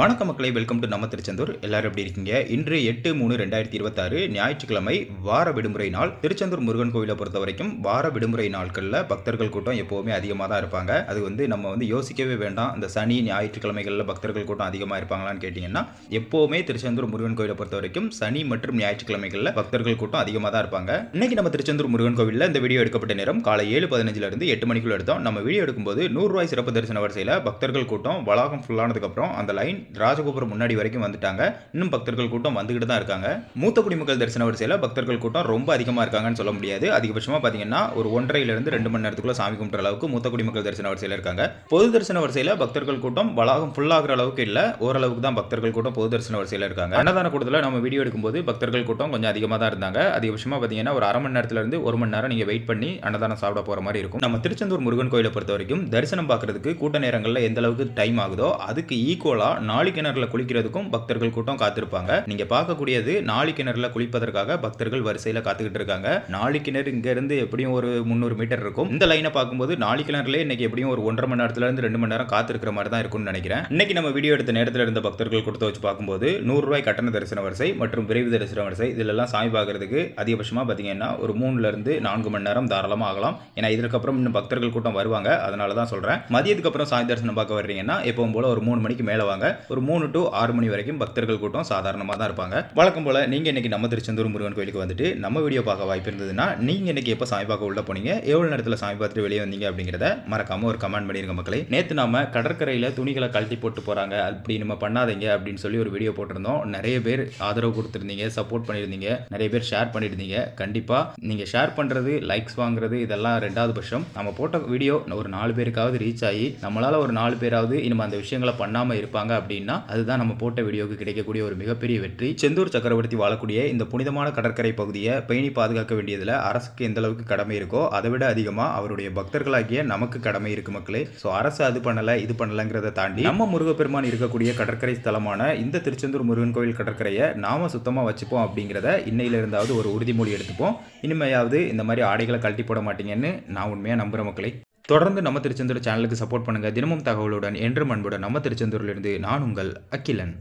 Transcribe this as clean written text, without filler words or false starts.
வணக்க மக்களை, welcome to நம்ம திருச்செந்தூர். எல்லாரும் எப்படி இருக்கீங்க? இன்று 8/3/2026 ஞாயிற்றுக்கிழமை வார விடுமுறை நாள். திருச்செந்தூர் முருகன் கோவிலை பொறுத்த வரைக்கும் வார விடுமுறை நாட்களில் பக்தர்கள் கூட்டம் எப்போவுமே அதிகமாக தான் இருப்பாங்க. அது நம்ம யோசிக்கவே வேண்டாம். இந்த சனி ஞாயிற்றுக்கிழமைகளில் பக்தர்கள் கூட்டம் அதிகமாக இருப்பாங்களான்னு கேட்டிங்கன்னா, எப்போவுமே திருச்செந்தூர் முருகன் கோவிலை பொறுத்த வரைக்கும் சனி மற்றும் ஞாயிற்றுக்கிழமைகளில் பக்தர்கள் கூட்டம் அதிகமாக தான் இருப்பாங்க. இன்னைக்கு நம்ம திருச்செந்தூர் முருகன் கோவிலில் இந்த வீடியோ எடுக்கப்பட்ட நேரம் காலை 7:15 8 மணிக்குள்ள எடுத்தோம். நம்ம வீடியோ எடுக்கும்போது ₹100 சிறப்பு தரிசன வரிசையில் பக்தர்கள் கூட்டம் வளாகம் ஃபுல்லானதுக்கப்புறம் அந்த லைன் ராஜகோபுரம் முன்னாடி வரைக்கும் வந்துட்டாங்க. இன்னும் பக்தர்கள் கூட்டம் வந்துகிட்டு தான் இருக்காங்க. மூத்த குடிமக்கள் தரிசன வரிசையில் பக்தர்கள் கூட்டம் ரொம்ப அதிகமாக இருக்காங்கன்னு சொல்ல முடியாது. அதிகபட்சமாக பார்த்தீங்கன்னா ஒரு 1.5 2 மணி நேரத்துக்குள்ள சாமி கும்பிட்ற அளவுக்கு மூத்த குடிமக்கள் தரிசன வரிசையில் இருக்காங்க. பொது தரிசன வரிசையில் பக்தர்கள் கூட்டம் வளாகம் ஃபுல்லாகிற அளவுக்கு இல்லை, ஓரளவுக்கு தான் பக்தர்கள் கூட்டம் பொது தரிசன வரிசையில் இருக்காங்க. அன்னதான கூட்டத்தில் நம்ம வீடியோ எடுக்கும்போது பக்தர்கள் கூட்டம் கொஞ்சம் அதிகமாக தான் இருந்தாங்க. அதிகபட்சமாக பார்த்தீங்கன்னா ஒரு 1/2 மணி நேரத்திலிருந்து 1 மணி நேரம் நீங்கள் வெயிட் பண்ணி அன்னதானம் சாப்பிட போகிற மாதிரி இருக்கும். நம்ம திருச்செந்தூர் முருகன் கோயிலை பொறுத்த வரைக்கும் தரிசனம் பார்க்கறதுக்கு கூட்ட நேரங்களில் எந்த அளவுக்கு டைம் ஆகுதோ அதுக்கு ஈக்குவலாக நாளிக்கிணறுல குளிக்கிறதுக்கும் பக்தர்கள் கூட்டம் காத்திருப்பாங்க. நீங்க பார்க்கக்கூடியது நாளிக்கிணறுல குளிப்பதற்காக பக்தர்கள் வரிசையில காத்துக்கிட்டு இருக்காங்க. நாளிக்கிணறு இங்க இருந்து எப்படியும் ஒரு 300 மீட்டர் இருக்கும். இந்த லைனை பார்க்கும்போது நாளிக்கிணறுல இன்னைக்கு எப்படியும் ஒரு 1.5 மணி நேரத்துல இருந்து 2 மணி நேரம் காத்திருக்கிற மாதிரி தான் இருக்கும்னு நினைக்கிறேன். இன்னைக்கு நம்ம வீடியோ எடுத்த நேரத்தில் இருந்த பக்தர்கள் கூட்டத்தை வச்சு பார்க்கும்போது ₹100 கட்டண தரிசன வரிசை மற்றும் விரைவு தரிசன வரிசை இதெல்லாம் சாமி பார்க்கறதுக்கு அதிகபட்சமாக பார்த்தீங்கன்னா ஒரு 3 இருந்து 4 மணி நேரம் தாராளமாக ஆகலாம். ஏன்னா இதற்கப்புறம் இன்னும் பக்தர்கள் கூட்டம் வருவாங்க. அதனால தான் சொல்றேன். மதியத்துக்கு அப்புறம் சாமி தரிசனம் பார்க்க வர்றீங்கன்னா எப்பவும் போல ஒரு 3 மணிக்கு மேலே வாங்க. ஒரு 3 to 6 மணி வரைக்கும் பக்தர்கள் கூட்டம் சாதாரணமாக தான் இருப்பாங்க. வழக்கம் போல நீங்க இன்னைக்கு நம்ம திருச்செந்தூர் முருகன் கோயிலுக்கு வந்துட்டு நம்ம வீடியோ பார்க்க வாய்ப்பு இருந்ததுன்னா நீங்க இன்னைக்கு எப்போ சாமி பார்க்க உள்ள போனீங்க, எவ்வளவு நேரத்தில் சாமி பார்த்துட்டு வெளியே வந்தீங்க அப்படிங்கிறத மறக்காம ஒரு கமெண்ட் பண்ணிருங்க மக்களே. நேற்று நாம கடற்கரையில் துணிகளை கழட்டி போட்டு போறாங்க அப்படி நம்ம பண்ணாதீங்க அப்படின்னு சொல்லி ஒரு வீடியோ போட்டிருந்தோம். நிறைய பேர் ஆதரவு கொடுத்துருந்தீங்க, சப்போர்ட் பண்ணியிருந்தீங்க, நிறைய பேர் ஷேர் பண்ணியிருந்தீங்க. கண்டிப்பா நீங்க ஷேர் பண்றது, லைக்ஸ் வாங்குறது இதெல்லாம் 2வது பட்சம். நம்ம போட்ட வீடியோ ஒரு 4 பேருக்காவது ரீச் ஆகி நம்மளால ஒரு 4 பேராவது இனிமே அந்த விஷயங்களை பண்ணாம இருப்பாங்க அப்படின்னா அதுதான் நம்ம போட்ட வீடியோக்கு கிடைக்கக்கூடிய ஒரு மிகப்பெரிய வெற்றி. செந்தூர் சக்கரவர்த்தி வாழக்கூடிய இந்த புனிதமான கடற்கரை பகுதியை பேணி பாதுகாக்க வேண்டியதுல அரசுக்கு எந்த அளவுக்கு கடமை இருக்கோ அதை விட அதிகமா அவருடைய பக்தர்களாகிய நமக்கு கடமை இருக்கு மக்களே. சோ அரசு அது பண்ணல இது பண்ணலங்கிறத தாண்டி நம்ம முருகப்பெருமான் இருக்கக்கூடிய கடற்கரை ஸ்தலமான இந்த திருச்செந்தூர் முருகன் கோயில் கடற்கரையை நாம சுத்தமா வச்சுப்போம் அப்படிங்கிறத இன்னையில இருந்தாவது ஒரு உறுதிமொழி எடுத்துப்போம். இனிமையாவது இந்த மாதிரி ஆடைகளை கழட்டி போட மாட்டீங்கன்னு நான் உண்மையா நம்புற மக்களே. தொடர்ந்து நம்ம திருச்செந்தூர் சேனலுக்கு சப்போர்ட் பண்ணுங்க. தினமும் தகவலுடன் என்றும் அன்புடன் நம்ம திருச்செந்தூரிலிருந்து நான் உங்கள் அகிலன்.